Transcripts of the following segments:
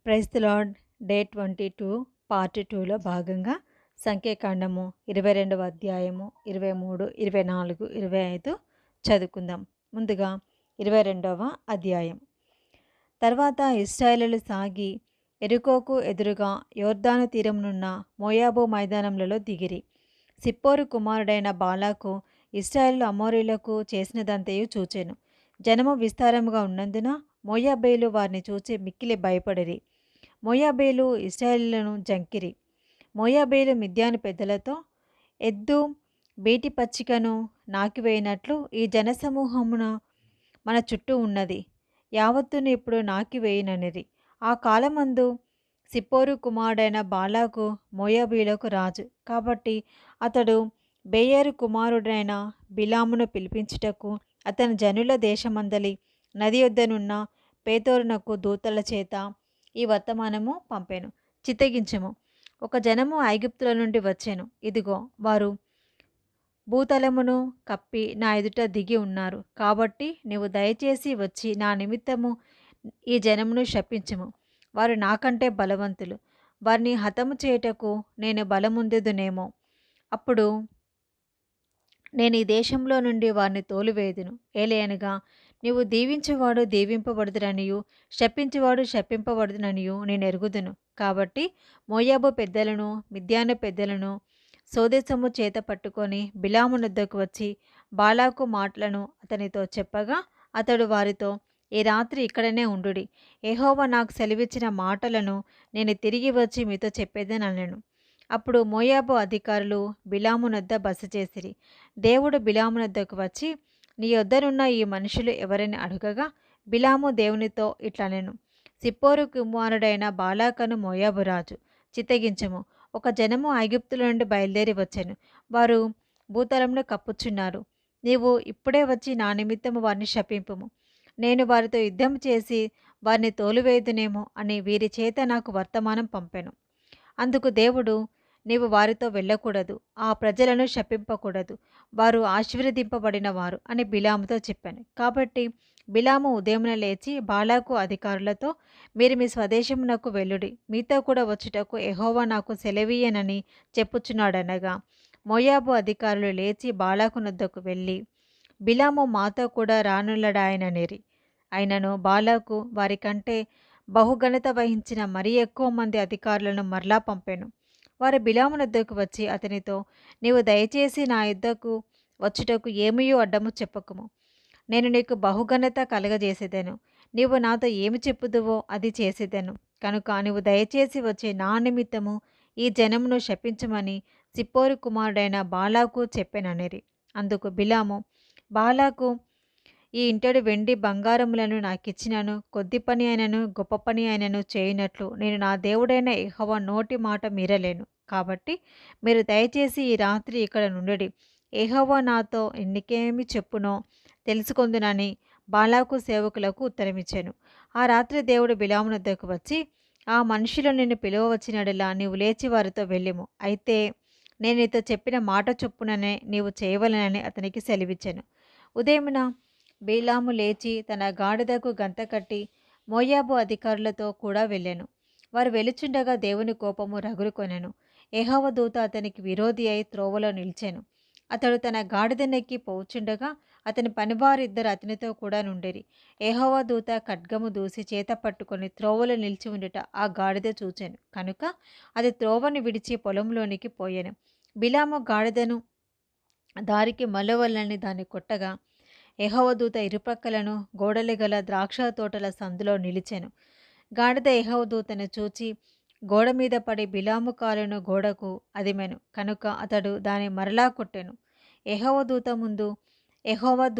Praise the Lord. Day 22 part 2లో భాగంగా సంఖ్యాకాండము 22వ అధ్యాయము 23, 24, 25 చదువుకుందాం. ముందుగా 22వ అధ్యాయం. తర్వాత ఇశ్రాయేలీయులు సాగి యెరికోకు ఎదురుగా యొర్దాను తీరమునున్న మోయాబు మైదానములలో దిగిరి. సిప్పోరు కుమారుడైన బాలాకు ఇశ్రాయేలు అమోరీయులకు చేసినదంతయు చూచెను. జనము విస్తారముగా ఉన్నందున మోయాబీయులు వారిని చూచి మిక్కిలి భయపడిరి. మోయాబీయులు ఇశ్రాయేలీయులను జంకిరి. మోయాబీయులు మిద్యాను పెద్దలతో ఎద్దు బీటి పచ్చికను నాకివేయినట్లు ఈ జనసమూహమున మన చుట్టూ ఉన్నది, యావత్తును ఇప్పుడు నాకివేయుననిరి. ఆ కాలమందు సిప్పోరు కుమారుడైన బాలాకు మోయాబీయులకు రాజు. కాబట్టి అతడు బెయోరు కుమారుడైన బిలామును పిలిపించుటకు అతని జనుల దేశమందలి నది యొద్దనున్న పేతోరునకు దూతల చేత ఈ వర్తమానము పంపెను. చిత్తగించుము, ఒక జనము ఐగుప్తుల నుండి వచ్చెను. ఇదిగో, వారు భూతలమును కప్పి నా ఎదుట దిగి ఉన్నారు. కాబట్టి నీవు దయచేసి వచ్చి నా నిమిత్తము ఈ జనమును శపించుము. వారు నాకంటే బలవంతులు. వారిని హతము చేయుటకు నేను బలముందెదునేమో. అప్పుడు నేను ఈ దేశంలో నుండి వారిని తోలివేయుదును. ఏలయనగా నీవు దీవించువాడు దీవింపబడుదుననియు శపించువాడు శపింపబడుదుననియు నేను ఎరుగుదును. కాబట్టి మోయాబు పెద్దలను మిద్యాను పెద్దలను సోదెసము చేత పట్టుకొని బిలాము నొద్దకు వచ్చి బాలాకు మాటలను అతనితో చెప్పగా అతడు వారితో, ఈ రాత్రి ఇక్కడనే ఉండుడి. యెహోవా నాకు సెలవిచ్చిన మాటలను నేను తిరిగి వచ్చి మీతో చెప్పేదనెను. అప్పుడు మోయాబు అధికారులు బిలాము నొద్ద బస చేసిరి. దేవుడు బిలాము నొద్దకు వచ్చి, నీ యొద్దనున్న ఈ మనుషులు ఎవరని అడుగగా బిలాము దేవునితో ఇట్లనెను, సిప్పోరు కుమారుడైన బాలాకను మోయాబు రాజు. చిత్తగించము, ఒక జనము ఐగుప్తుల నుండి బయలుదేరి వచ్చెను. వారు భూతలమును కప్పుచున్నారు. నీవు ఇప్పుడే వచ్చి నా నిమిత్తము వారిని శపింపుము. నేను వారితో యుద్ధం చేసి వారిని తోలివేయుదునేమో అని వీరి చేత నాకు వర్తమానం పంపెను. అందుకు దేవుడు, నీవు వారితో వెళ్ళకూడదు, ఆ ప్రజలను శపింపకూడదు, వారు ఆశీర్వదింపబడిన వారు అని బిలాముతో చెప్పాను. కాబట్టి బిలాము ఉదయమున లేచి బాలాకు అధికారులతో, మీరు మీ స్వదేశమునకు వెళ్ళుడి, మీతో కూడా వచ్చుటకు యెహోవా నాకు సెలవీయనని చెప్పుచున్నాడనగా మోయాబు అధికారులు లేచి బాలాకు నొద్దకు వెళ్ళి, బిలాము మాతో కూడా రానుల్లడాయననిరి. అయినను బాలాకు వారికంటే బహుఘనత వహించిన మరీ ఎక్కువ మంది అధికారులను మరలా పంపెను. వారు బిలాము నొద్దకు వచ్చి అతనితో, నీవు దయచేసి నా యుద్ధకు వచ్చుటకు ఏమీయూ అడ్డము చెప్పకుము. నేను నీకు బహుఘనత కలగజేసేదను. నీవు నాతో ఏమి చెప్పుదువో అది చేసేదను. కనుక నీవు దయచేసి వచ్చి నా నిమిత్తము ఈ జనమును శపించమని సిప్పోరు కుమారుడైన బాలాకు చెప్పెననిరి. అందుకు బిలాము, బాలాకు ఈ ఇంటెడు వెండి బంగారములను నాకిచ్చినను కొద్ది పని అయినను గొప్ప పని అయినను చేయునట్లు నేను నా దేవుడైన యెహోవా నోటి మాట మీరలేను. కాబట్టి మీరు దయచేసి ఈ రాత్రి ఇక్కడ నుండుడి. యెహోవా నాతో ఎన్నికేమి చెప్పునో తెలుసుకొందునని బాలాకు సేవకులకు ఉత్తరమిచ్చాను. ఆ రాత్రి దేవుడు బిలాము వద్దకు వచ్చి, ఆ మనుషులు నిన్ను పిలువవచ్చినడలా నీవు లేచి వారితో వెళ్ళిము. అయితే నేను నీతో చెప్పిన మాట చొప్పుననే నీవు చేయవలెనని అతనికి సెలవిచ్చాను. ఉదయమున బిలాము లేచి తన గాడిదకు గంత కట్టి మోయాబు అధికారులతో కూడా వెళ్ళెను. వారు వెలుచుండగా దేవుని కోపము రగులుకొనెను. యెహోవా దూత అతనికి విరోధి అయి త్రోవలో నిలిచెను. అతడు తన గాడిదనెక్కి పోవుచుండగా అతని పనివారిద్దరు అతనితో కూడా నుండిరి. యెహోవా దూత ఖడ్గము దూసి చేత పట్టుకొని త్రోవలో నిలిచి ఉండుట ఆ గాడిద చూచెను. కనుక అది త్రోవను విడిచి పొలంలోనికి పోయెను. బిలాము గాడిదను దారికి మలువలని దాన్ని కొట్టగా యెహోవా దూత ఇరుపక్కలను గోడలు గల ద్రాక్ష తోటల సందులో నిలిచెను. గాడిద యెహోవా దూతను చూచి గోడ మీద పడి బిలాము కాలును గోడకు అదిమెను. కనుక అతడు దాన్ని మరలా కొట్టెను. యెహోవా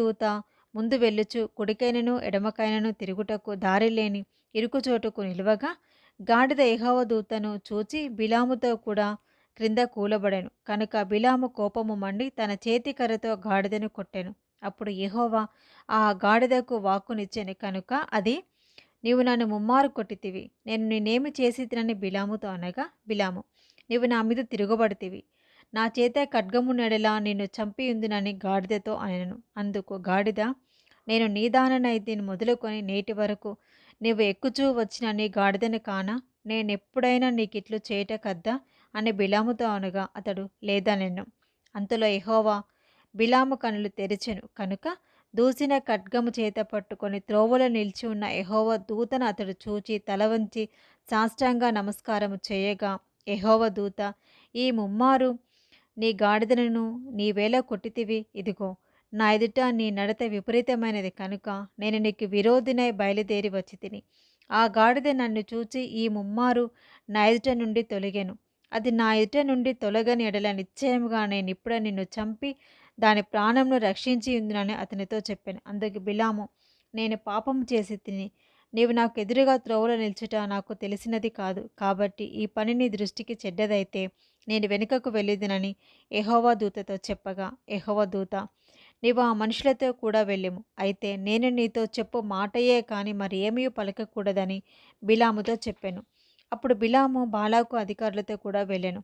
దూత ముందు వెళ్ళుచు కుడికైనను ఎడమకైనను తిరుగుటకు దారి లేని ఇరుకుచోటుకు నిలువగా గాడిద యెహోవా దూతను చూచి బిలాముతో కూడా క్రింద కూలబడెను. కనుక బిలాము కోపము మండి తన చేతి కర్రతో గాడిదను కొట్టెను. అప్పుడు యెహోవా ఆ గాడిదకు వాక్కునిచ్చెను. కనుక అది, నీవు నన్ను ముమ్మారు కొట్టితివి, నేను నేనేమి చేసితినని బిలాముతో అనగా బిలాము, నీవు నా మీద తిరగబడితివి, నా చేత ఖడ్గమునెడలా నిన్ను చంపియుందునని గాడిదతో అనెను. అందుకు గాడిద, నేను నీదాననైతిని మొదలుకొని నేటి వరకు నీవు ఎక్కుచూ వచ్చిన నీ గాడిదను కానా? నేనెప్పుడైనా నీకిట్లు చేయుట కద్దా అని బిలాముతో అనగా అతడు లేదనెను. అంతలో యెహోవా బిలాము కనులు తెరిచెను కనుక దూసిన ఖడ్గము చేత పట్టుకొని త్రోవలో నిలిచి ఉన్న యెహోవా దూతను అతడు చూచి తల వంచి సాష్టాంగ నమస్కారము చేయగా యెహోవా దూత, ఈ ముమ్మారు నీ గాడిదలను నీవేళ కొట్టితివి, ఇదిగో నా ఎదుట నీ నడత విపరీతమైనది కనుక నేను నీకు విరోధినై బయలుదేరి వచ్చి తిని. ఆ గాడిద నన్ను చూచి ఈ ముమ్మారు నా ఎదుట నుండి తొలగెను. అది నా ఎదుట నుండి తొలగని ఎడల నిశ్చయముగా నేనిప్పుడే నిన్ను చంపి దాని ప్రాణంను రక్షించి ఉందునని అతనితో చెప్పాను. అందుకు బిలాము, నేను పాపము చేసి తిని నీవు నాకు ఎదురుగా త్రోవలో నిల్చుట నాకు తెలిసినది కాదు. కాబట్టి ఈ పని నీ దృష్టికి చెడ్డదైతే నేను వెనుకకు వెళ్ళిదునని యెహోవా దూతతో చెప్పగా, యెహోవా దూత, నీవు ఆ మనుషులతో కూడా వెళ్ళెము. అయితే నేను నీతో చెప్పు మాటయే కాని మరి ఏమీ పలకకూడదని బిలాముతో చెప్పాను. అప్పుడు బిలాము బాలాకు అధికారులతో కూడా వెళ్ళెను.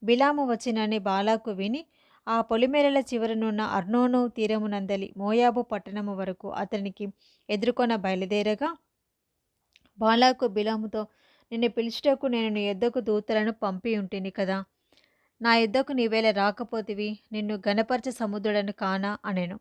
బిలాము వచ్చినని బాలాకు విని ఆ పొలిమేరల చివరనున్న అర్నోను తీరమునందలి మోయాబు పట్టణము వరకు అతనికి ఎదుర్కొన బయలుదేరగా బాలాకు బిలాముతో, నిన్ను పిలుచుటకు నేను నీ యొద్దకు దూతలను పంపి ఉంటిని కదా, నా యుద్ధకు నీవేళ రాకపోతివి, నిన్ను గణపరచ సముద్రుడను కానా అనెను.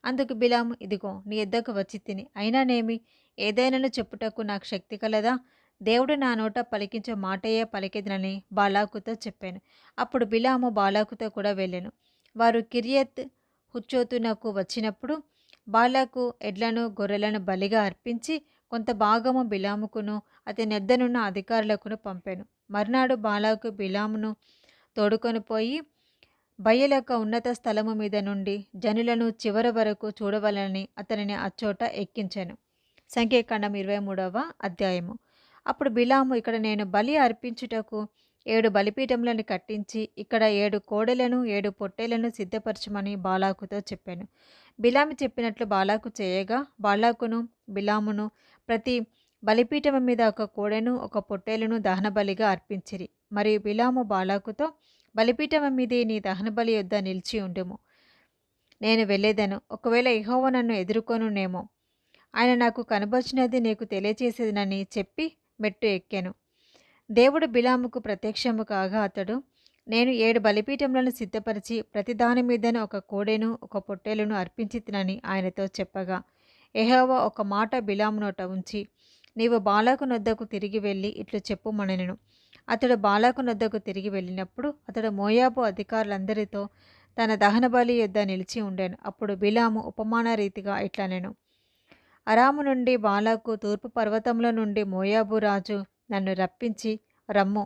అందుకు బిలాము, ఇదిగో నీ యుద్ధకు వచ్చి తిని, అయినానేమి, ఏదైనాను చెప్పుటకు నాకు శక్తి కలదా? దేవుడు నా నోట పలికించే మాటయే పలికెదనని బాలాకుతో చెప్పాను. అప్పుడు బిలాము బాలాకుతో కూడా వెళ్ళెను. వారు కిరియత్ హుచ్చోతునకు వచ్చినప్పుడు బాలాకు ఎడ్లను గొర్రెలను బలిగా అర్పించి కొంత భాగము బిలాముకును అతని యొద్దనున్న అధికారులకును పంపాను. మర్నాడు బాలాకు బిలామును తోడుకొని పోయి బయలొక ఉన్నత స్థలము మీద నుండి జనులను చివరి వరకు చూడవలని అతనిని అచ్చోట ఎక్కించాను. సంఖ్యాకాండం 23వ అధ్యాయము. అప్పుడు బిలాము, ఇక్కడ నేను బలి అర్పించుటకు 7 బలిపీఠములను కట్టించి ఇక్కడ 7 కోడెలను 7 పొట్టేలను సిద్ధపరచమని బాలాకుతో చెప్పాను. బిలాము చెప్పినట్లు బాలాకు చేయగా బాలాకును బిలామును ప్రతి బలిపీఠము మీద ఒక కోడెను ఒక పొట్టేలును దహనబలిగా అర్పించిరి. మరియు బిలాము బాలాకుతో, బలిపీఠము మీదే నీ దహనబలి యొద్ద నిలిచి ఉండుము, నేను వెళ్ళేదను. ఒకవేళ యెహోవా నన్ను ఎదుర్కొనునేమో, ఆయన నాకు కనబరిచినది నీకు తెలియచేసేదనని చెప్పి మెట్టు ఎక్కాను. దేవుడు బిలాముకు ప్రత్యక్షము కాగా అతడు, నేను 7 బలిపీఠములను సిద్ధపరిచి ప్రతి దాని మీదను ఒక కోడెను ఒక పొట్టేలును అర్పించి తినని ఆయనతో చెప్పగా, యెహోవా ఒక మాట బిలాము నోట ఉంచి, నీవు బాలాకు నొద్దకు తిరిగి వెళ్ళి ఇట్లు చెప్పుమనెను. అతడు బాలాకు నొద్దకు తిరిగి వెళ్ళినప్పుడు అతడు మోయాబు అధికారులందరితో తన దహనబలి యొద్ద నిలిచి ఉండెను. అప్పుడు బిలాము ఉపమాన రీతిగా ఇట్లనెను, అరాము నుండి బాలాకు తూర్పు పర్వతముల నుండి మోయాబు రాజు నన్ను రప్పించి, రమ్ము,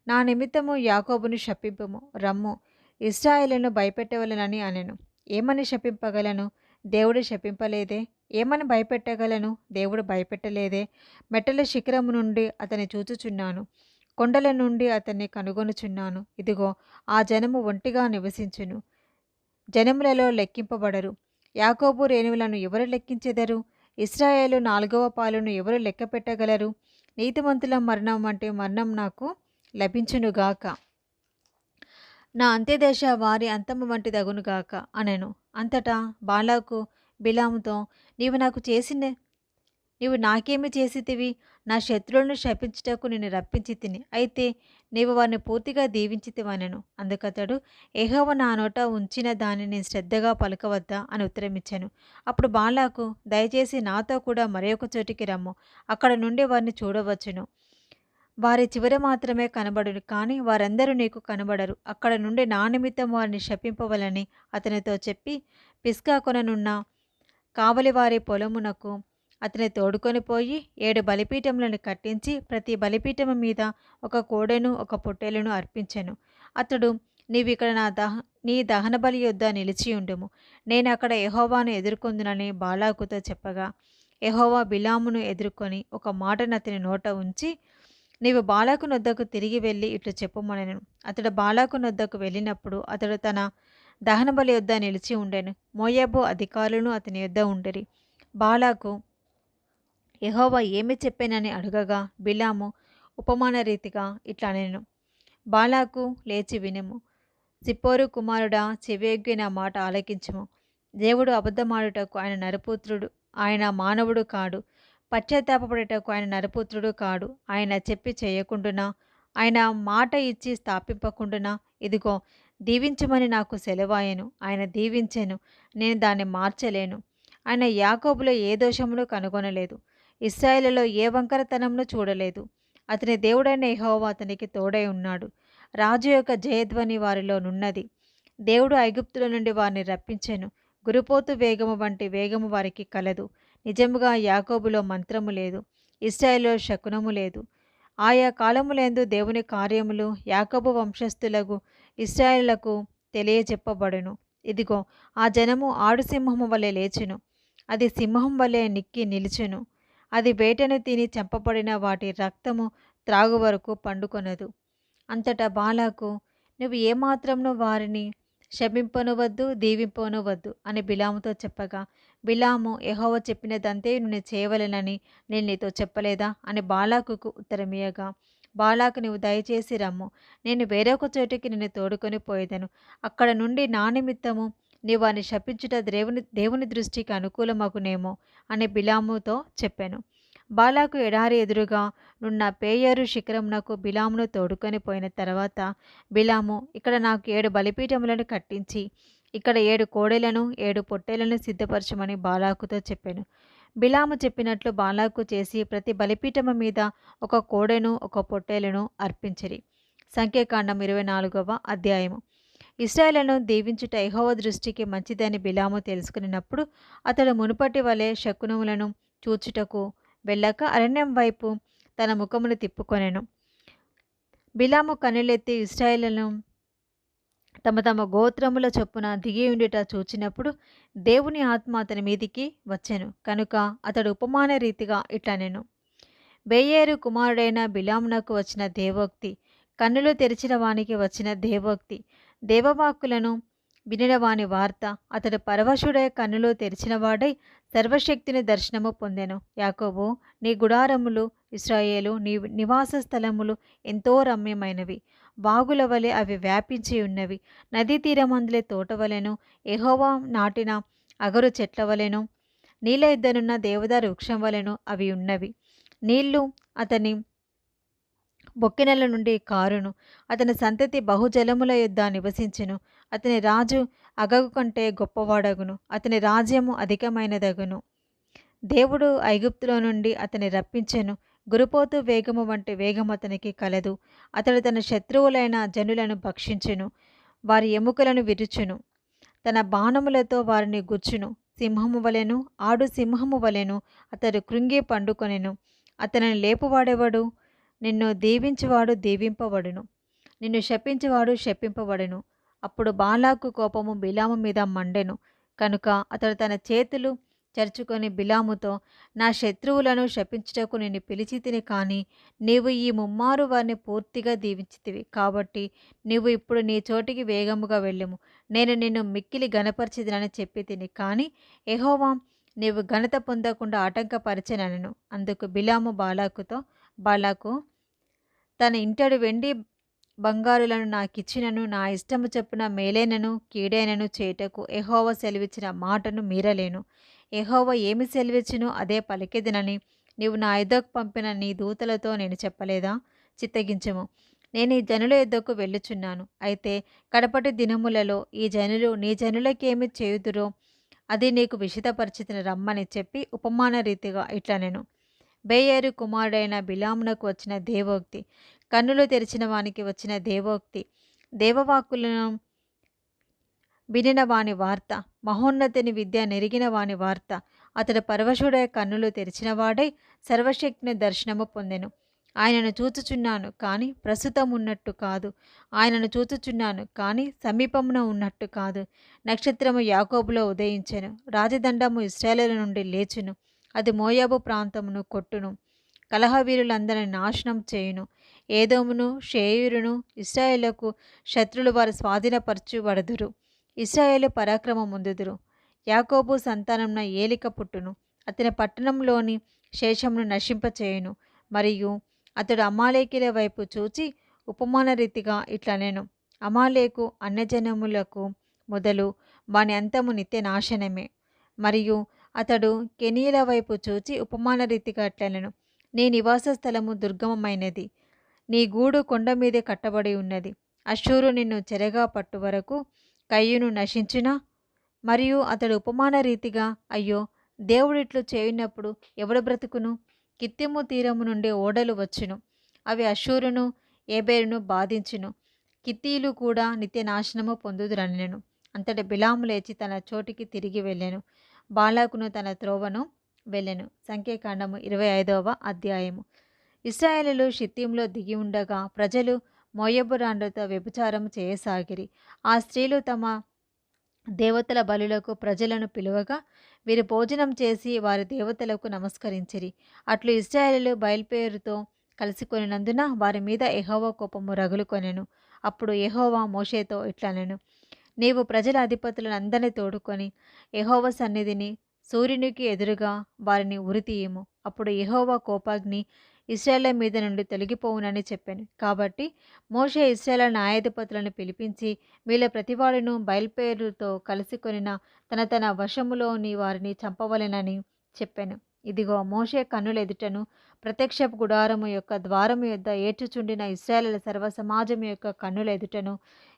నా నిమిత్తము యాకోబును శపింపుము, రమ్ము, ఇశ్రాయేలును భయపెట్టవలెనని అనెను. ఏమని శపింపగలను? దేవుడు శపింపలేదే. ఏమని భయపెట్టగలను? దేవుడు భయపెట్టలేదే. మెట్టల శిఖరము నుండి అతని చూచుచున్నాను, కొండల నుండి అతన్ని కనుగొనుచున్నాను. ఇదిగో ఆ జనము ఒంటిగా నివసించును, జనములలో లెక్కింపబడరు. యాకోబు రేణువులను ఎవరు లెక్కించెదరు? ఇశ్రాయేలు 4వ పాలును ఎవరు లెక్క పెట్టగలరు? నీతిమంతుల మరణం వంటి మరణం నాకు లభించునుగాక, నా అంత్యదశ వారి అంతము వంటి దగునుగాక అనెను. అంతటా బాలాకు బిలాముతో, నీవు నాకేమి చేసితివి? నా శత్రువులను శపించుటకు నిన్ను రప్పించి తిని, అయితే నీవు వారిని పూర్తిగా దీవించితివనెను. అందుకతడు, యెహోవా నా నోట ఉంచిన దానిని శ్రద్ధగా పలకవద్దా అని ఉత్తరమిచ్చాను. అప్పుడు బాలాకు, దయచేసి నాతో కూడా మరి ఒక చోటికి రమ్ము, అక్కడ నుండి వారిని చూడవచ్చును. వారి చివర మాత్రమే కనబడును, కానీ వారందరూ నీకు కనబడరు. అక్కడ నుండి నా నిమిత్తం వారిని శపింపవలని అతనితో చెప్పి పిస్గా కొననున్న కావలివారి పొలమునకు అతని తోడుకొని పోయి 7 బలిపీఠములను కట్టించి ప్రతి బలిపీఠము మీద ఒక కోడెను ఒక పొట్టేలును అర్పించెను. అతడు, నీవిక్కడ నీ దహనబలి యొద్ద నిలిచి ఉండుము, నేను అక్కడ యెహోవాను ఎదుర్కొందునని బాలాకుతో చెప్పగా, యెహోవా బిలామును ఎదుర్కొని ఒక మాటను అతని నోట ఉంచి, నీవు బాలాకు నొద్దకు తిరిగి వెళ్ళి ఇట్లు చెప్పుమనెను. అతడు బాలాకు నొద్దకు వెళ్ళినప్పుడు అతడు తన దహనబలి యొద్ద నిలిచి ఉండెను. మోయాబు అధికారులను అతని యొద్ద ఉండిరి. బాలాకు యెహోవా ఏమి చెప్పానని అడగగా బిలాము ఉపమాన రీతిగా ఇట్లా అనెను, బాలాకు, లేచి వినుము, సిప్పోరు కుమారుడా, చెవియొగ్గి నా మాట ఆలకించుము. దేవుడు అబద్ధమాడుటకు ఆయన నరపుత్రుడు, ఆయన మానవుడు కాడు. పశ్చాత్తాపపడుటకు ఆయన నరపుత్రుడు కాడు. ఆయన చెప్పి చేయకుండునా, ఆయన మాట ఇచ్చి స్థాపింపకుండునా, ఇదిగో దీవించమని నాకు సెలవాయెను. ఆయన దీవించెను, నేను దాన్ని మార్చలేను. ఆయన యాకోబులో ఏ దోషమును కనుగొనలేదు, ఇశ్రాయేలులో ఏ వంకరతనమును చూడలేదు. అతని దేవుడైన యెహోవా అతనికి తోడై ఉన్నాడు. రాజు యొక్క జయధ్వని వారిలో నున్నది. దేవుడు ఐగుప్తుల నుండి వారిని రప్పించెను. గురుపోతు వేగము వంటి వేగము వారికి కలదు. నిజముగా యాకోబులో మంత్రము లేదు, ఇశ్రాయేలులో శకునము లేదు. ఆయా కాలములందు దేవుని కార్యములు యాకోబు వంశస్థులకు ఇశ్రాయేలులకు తెలియజెప్పబడును. ఇదిగో ఆ జనము ఆడు సింహము వలె లేచును, అది సింహం వలె నిక్కి నిలుచును. అది వేటను తిని చంపబడిన వాటి రక్తము త్రాగు వరకు పండుకొనదు. అంతటా బాలాకు, నువ్వు ఏమాత్రమును వారిని శపింపనువద్దు, దీవింపనువద్దు అని బిలాముతో చెప్పగా, బిలాము, యెహోవా చెప్పినదంతే నేను చేయవలెనని నేను నీతో చెప్పలేదా అని బాలాకుకు ఉత్తరమియ్యగా, బాలాకు, నీవు దయచేసి రమ్ము, నేను వేరొక చోటికి నిన్ను తోడుకొని పోయేదను. అక్కడ నుండి నా నిమిత్తము నీవు వారిని శపించుట దేవుని దృష్టికి అనుకూలమగునేమో అని బిలాముతో చెప్పాను. బాలాకు ఎడారి ఎదురుగా నున్న పేయోరు శిఖరమునకు బిలామును తోడుకొని పోయిన తర్వాత, బిలాము, ఇక్కడ నాకు 7 బలిపీఠములను కట్టించి ఇక్కడ 7 కోడెలను 7 పొట్టేలను సిద్ధపరచమని బాలాకుతో చెప్పాను. బిలాము చెప్పినట్లు బాలాకు చేసి ప్రతి బలిపీఠము మీద ఒక కోడెను ఒక పొట్టేలను అర్పించిరి. సంఖ్యాకాండం 24వ అధ్యాయము. ఇశ్రాయేలును దీవించుట యెహోవా దృష్టికి మంచిదని బిలాము తెలుసుకున్నప్పుడు అతడు మునుపటి వలె శకునములను చూచుటకు వెళ్ళక అరణ్యం వైపు తన ముఖమును తిప్పుకొనెను. బిలాము కన్నులెత్తి ఇశ్రాయేలును తమ తమ గోత్రముల చొప్పున దిగి ఉండుట చూచినప్పుడు దేవుని ఆత్మ అతని మీదికి వచ్చెను. కనుక అతడు ఉపమాన రీతిగా ఇట్లనెను. బెయేరు కుమారుడైన బిలామునకు వచ్చిన దేవోక్తి, కన్నులు తెరిచిన వానికి వచ్చిన దేవోక్తి, దేవవాక్కులను వినిన వాని వార్త. అతడు పరవశుడై కన్నులు తెరిచినవాడై సర్వశక్తిని దర్శనము పొందెను. యాకోబు, నీ గుడారములు, ఇశ్రాయేలు నీ నివాస స్థలములు ఎంతో రమ్యమైనవి. వాగుల వలె అవి వ్యాపించి ఉన్నవి. నదీ తీరమందులే తోటవలెను, యెహోవా నాటిన అగరు చెట్ల వలెను, నీళ్ళ ఇద్దరున్న దేవదారు వృక్షం వలెను అవి ఉన్నవి. నీళ్లు అతని బొక్కెనెల నుండి కారును, అతని సంతతి బహుజలముల యొద్ద నివసించును. అతని రాజు అగగు కంటే గొప్పవాడగును, అతని రాజ్యము అధికమైనదగును. దేవుడు ఐగుప్తులో నుండి అతని రప్పించెను. గురుపోతు వేగము వంటి వేగం అతనికి కలదు. అతడు తన శత్రువులైన జనులను భక్షించును, వారి ఎముకలను విరుచును, తన బాణములతో వారిని గుచ్చును. సింహము వలెను ఆడు సింహము వలెను అతడు కృంగి పండుకొనెను. అతనిని లేపువాడెవడు? నిన్ను దీవించువాడు దీవింపబడును, నిన్ను శపించువాడు శపింపబడును. అప్పుడు బాలాకు కోపము బిలాము మీద మండెను. కనుక అతడు తన చేతులు చరుచుకొని బిలాముతో, నా శత్రువులను శపించుటకు నిన్ను పిలిచితిని, కానీ నీవు ఈ ముమ్మారు వారిని పూర్తిగా దీవించితివి. కాబట్టి నీవు ఇప్పుడు నీ చోటికి వేగముగా వెళ్ళుము. నేను నిన్ను మిక్కిలి గణపరిచిదినని చెప్పి తిని, కానీ యెహోవా నీవు ఘనత పొందకుండా ఆటంకపరచెననెను. అందుకు బిలాము బాలాకు, తన ఇంటడు వెండి బంగారులను నాకిచ్చినను నా ఇష్టము చొప్పున మేలైనను కీడైనను చేయుటకు యెహోవా సెలవిచ్చిన మాటను మీరలేను. యెహోవా ఏమి సెలవిచ్చునో అదే పలికెదనని నీవు నా యొద్దకు పంపిన నీ దూతలతో నేను చెప్పలేదా? చిత్తగించుము, నేను ఈ జనుల యొద్దకు వెళ్ళుచున్నాను. అయితే కడపటి దినములలో ఈ జనులు నీ జనులకేమి చేయుదురో అది నీకు విషితపరిచితిని రమ్మని చెప్పి ఉపమాన రీతిగా ఇట్లనెను. బెయేరు కుమారుడైన బిలామునకు వచ్చిన దేవోక్తి, కన్నులు తెరిచిన వానికి వచ్చిన దేవోక్తి, దేవవాక్కులను వినిన వాని వార్త, మహోన్నతిని విద్య నెరిగిన వాని వార్త. అతడు పరవశుడై కన్నులు తెరిచినవాడై సర్వశక్తిని దర్శనము పొందెను. ఆయనను చూచుచున్నాను కానీ ప్రస్తుతం ఉన్నట్టు కాదు, ఆయనను చూచుచున్నాను కానీ సమీపమున ఉన్నట్టు కాదు. నక్షత్రము యాకోబులో ఉదయించెను, రాజదండము ఇశ్రాయేలు నుండి లేచును. అది మోయాబు ప్రాంతమును కొట్టును, కలహవీరులందరిని నాశనం చేయును. ఏదోమును షేయూరును ఇశ్రాయేలుకు శత్రులు వారు స్వాధీనపరచుబడుదురు. ఇశ్రాయేలు పరాక్రమముందుదురు. యాకోబు సంతానమున ఏలిక పుట్టును, అతని పట్టణంలోని శేషమును నశింపచేయును. మరియు అతడు అమాలేకీల వైపు చూచి ఉపమాన రీతిగా ఇట్లనెను. అమాలేకు అన్యజనములకు మొదలు వాని అంతము నిత్య నాశనమే. మరియు అతడు కెనీల వైపు చూచి ఉపమాన రీతిగా అట్లనెను, నీ నివాస స్థలము దుర్గమమైనది, నీ గూడు కొండ మీదే కట్టబడి ఉన్నది. అష్షూరు నిన్ను చెరగా పట్టు వరకు కయ్యూను నశించునా? మరియు అతడు ఉపమాన రీతిగా, అయ్యో, దేవుడిట్లు చేయునప్పుడు ఎవడు బ్రతుకును? కిత్తీము తీరము నుండి ఓడలు వచ్చును, అవి అష్షూరును ఏబేరును బాధించును, కిత్తీలు కూడా నిత్యనాశనము పొందుదురనెను. అంతటి బిలాము లేచి తన చోటికి తిరిగి వెళ్ళెను, బాలాకును తన త్రోవను వెళ్ళెను. సంఖ్యాకాండము 25వ అధ్యాయము. ఇశ్రాయేలీయులు షిత్తీములో దిగి ఉండగా ప్రజలు మోయాబు రాండ్రతో వ్యభిచారం చేయసాగిరి. ఆ స్త్రీలు తమ దేవతల బలులకు ప్రజలను పిలువగా వీరు భోజనం చేసి వారి దేవతలకు నమస్కరించిరి. అట్లు ఇశ్రాయేలీయులు బయల్పేరుతో కలిసికొనినందున వారి మీద యెహోవా కోపము రగులుకొనెను. అప్పుడు యెహోవా మోషేతో ఇట్లనెను, నీవు ప్రజల అధిపతులను అందరినీ తోడుకొని యెహోవా సన్నిధిని సూర్యునికి ఎదురుగా వారిని ఉరితీయుము. అప్పుడు యెహోవా కోపాగ్ని ఇశ్రాయేలు మీద నుండి తొలగిపోవునని చెప్పాను. కాబట్టి మోషే ఇశ్రాయేలు న్యాయాధిపతులను పిలిపించి, వీళ్ళ ప్రతివాడును బయల్పేరుతో కలిసికొనిన తన తన వశములోని వారిని చంపవలెనని చెప్పాను. ఇదిగో, మోషే కన్నుల ఎదుటను ప్రత్యక్షపు గుడారము యొక్క ద్వారము యొద్ద ఏడ్చుచుండిన ఇశ్రాయేలీయుల సర్వ సమాజము యొక్క కన్నుల ఎదుటను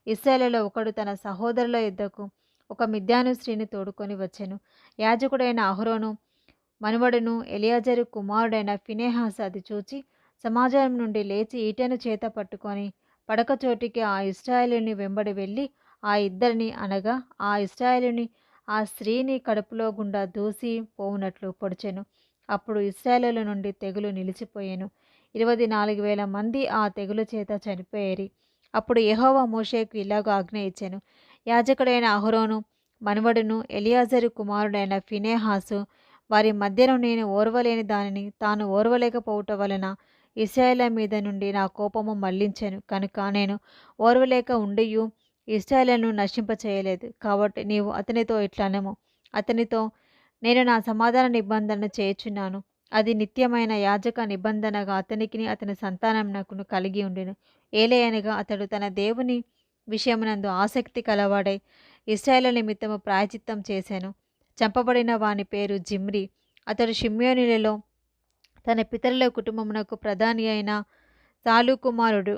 ఇశ్రాయేలులో ఒకడు తన సహోదరుల యుద్ధకు ఒక మిద్యాను స్త్రీని తోడుకొని వచ్చెను. యాజకుడైన అహరోను మనవడును ఎలియాజరు కుమారుడైన ఫినెహాసు అది చూచి సమాజం నుండి లేచి ఈటెను చేత పట్టుకొని పడకచోటికి ఆ ఇశ్రాయేలుని వెంబడి వెళ్ళి ఆ ఇద్దరిని, అనగా ఆ ఇశ్రాయేలుని ఆ స్త్రీని కడుపులో గుండా దూసి పోవునట్లు పొడిచెను. అప్పుడు ఇశ్రాయేలు నుండి తెగులు నిలిచిపోయెను. 24,000 మంది ఆ తెగులు చేత చనిపోయేరి. అప్పుడు యెహోవా మోషేకు ఇలాగ ఆజ్ఞ ఇచ్చెను, యాజకుడైన అహరోను మనవడును ఎలియాజరు కుమారుడైన ఫినెహాసు వారి మధ్యను నేను ఓర్వలేని దానిని తాను ఓర్వలేకపోవుట వలన ఇశ్రాయేలు మీద నుండి నా కోపము మళ్లించెను కనుక నేను ఓర్వలేక ఉండియు ఇశ్రాయేలును నశింపచేయలేదు. కాబట్టి నీవు అతనితో ఇట్లనము, అతనితో నేను నా సమాధాన నిబంధనను చేయుచున్నాను, అది నిత్యమైన యాజక నిబంధనగా అతనికిని అతని సంతానమునకును కలిగి ఉండును. ఏలయనగా అతడు తన దేవుని విషయమునందు ఆసక్తి కలవాడై ఇశ్రాయేలు నిమిత్తము ప్రాయచిత్తం చేశాను. చంపబడిన వాని పేరు జిమ్రి. అతడు షిమ్యోనీలలో తన పితరుల కుటుంబమునకు ప్రధాని అయిన సాలు కుమారుడు.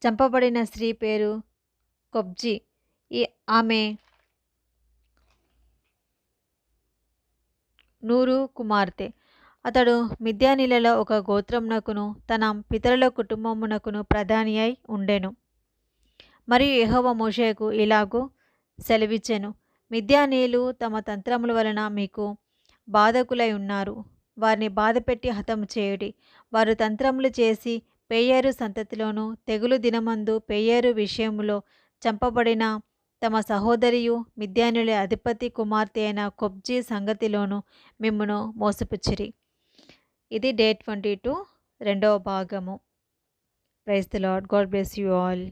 చంపబడిన స్త్రీ పేరు కొబ్జి, ఆమె నూరు కుమార్తె. అతడు మిద్యానీలలో ఒక గోత్రమునకును తన పితరుల కుటుంబమునకును ప్రధాని అయి ఉండెను. మరియు యెహోవా మోషేకు ఇలాగూ సెలవిచ్చెను, మిద్యానీయులు తమ తంత్రముల వలన మీకు బాధకులై ఉన్నారు, వారిని బాధపెట్టి హతము చేయుడి. వారు తంత్రములు చేసి పేయేరు సంతతిలోను తెగులు దినమందు పేయేరు విషయములో చంపబడిన తమ సహోదరియు మిద్యానీయుల అధిపతి కుమార్తె అయిన కొబ్జీ సంగతిలోను మిమ్మును మోసపుచ్చిరి. ఇది డే 22 2వ భాగము. Praise the Lord. God bless you all.